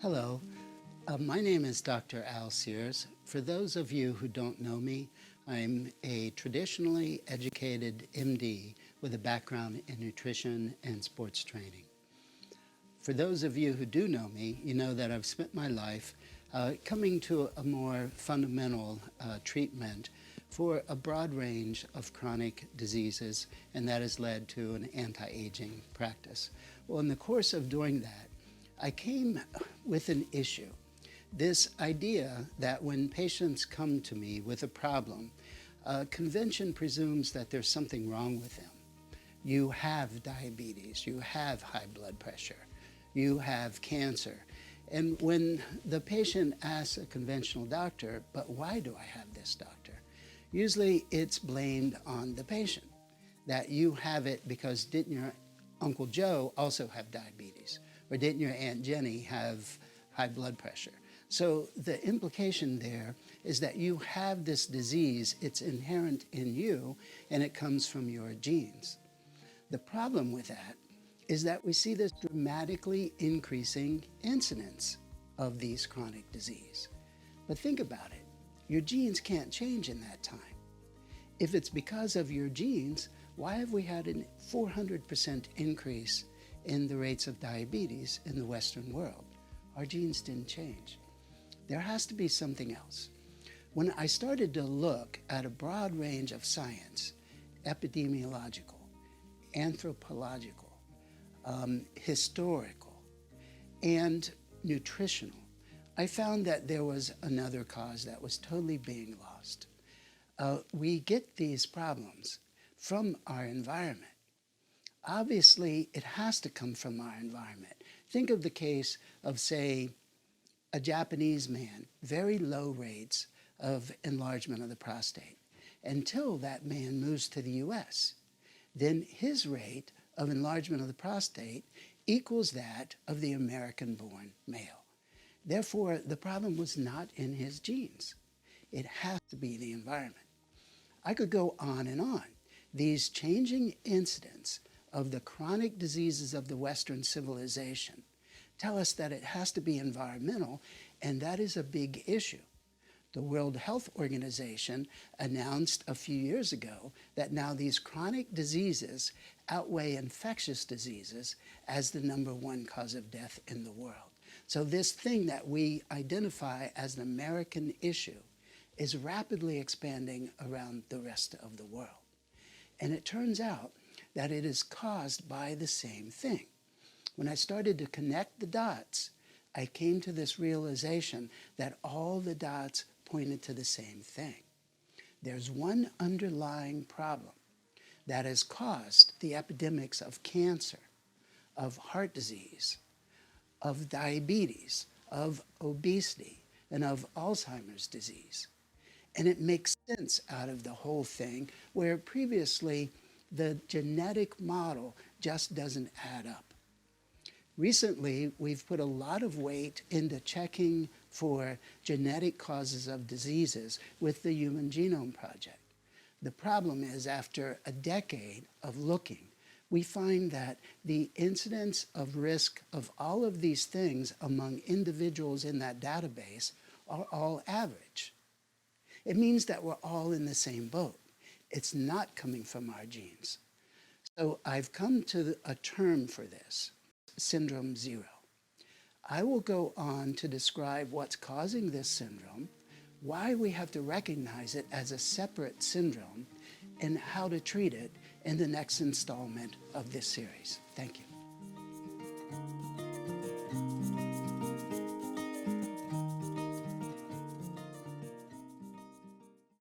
Hello, my name is Dr. Al Sears. For those of you who don't know me, I'm a traditionally educated MD with a background in nutrition and sports training. For those of you who do know me, you know that I've spent my life coming to a more fundamental treatment for a broad range of chronic diseases, and that has led to an anti-aging practice. Well, in the course of doing that, I came with an issue. This idea that when patients come to me with a problem, convention presumes that there's something wrong with them. You have diabetes, you have high blood pressure, you have cancer. And when the patient asks a conventional doctor, but why do I have this, doctor? Usually it's blamed on the patient, that you have it because didn't your Uncle Joe also have diabetes? Or didn't your Aunt Jenny have high blood pressure? So the implication there is that you have this disease, it's inherent in you, and it comes from your genes. The problem with that is that we see this dramatically increasing incidence of these chronic disease. But think about it, your genes can't change in that time. If it's because of your genes, why have we had a 400% increase in the rates of diabetes in the Western world? Our genes didn't change. There has to be something else. When I started to look at a broad range of science, epidemiological, anthropological, historical, and nutritional, I found that there was another cause that was totally being lost. We get these problems from our environment. Obviously, it has to come from our environment. Think of the case of, say, a Japanese man, very low rates of enlargement of the prostate, until that man moves to the US. Then his rate of enlargement of the prostate equals that of the American-born male. Therefore, the problem was not in his genes. It has to be the environment. I could go on and on. These changing incidents of the chronic diseases of the Western civilization tell us that it has to be environmental, and that is a big issue. The World Health Organization announced a few years ago that now these chronic diseases outweigh infectious diseases as the #1 cause of death in the world. So this thing that we identify as an American issue is rapidly expanding around the rest of the world. And it turns out that it is caused by the same thing. When I started to connect the dots, I came to this realization that all the dots pointed to the same thing. There's one underlying problem that has caused the epidemics of cancer, of heart disease, of diabetes, of obesity, and of Alzheimer's disease. And it makes sense out of the whole thing, where previously the genetic model just doesn't add up. Recently, we've put a lot of weight into checking for genetic causes of diseases with the Human Genome Project. The problem is, after a decade of looking, we find that the incidence of risk of all of these things among individuals in that database are all average. It means that we're all in the same boat. It's not coming from our genes. So I've come to a term for this, syndrome 0. I will go on to describe what's causing this syndrome, why we have to recognize it as a separate syndrome, and how to treat it in the next installment of this series. Thank you.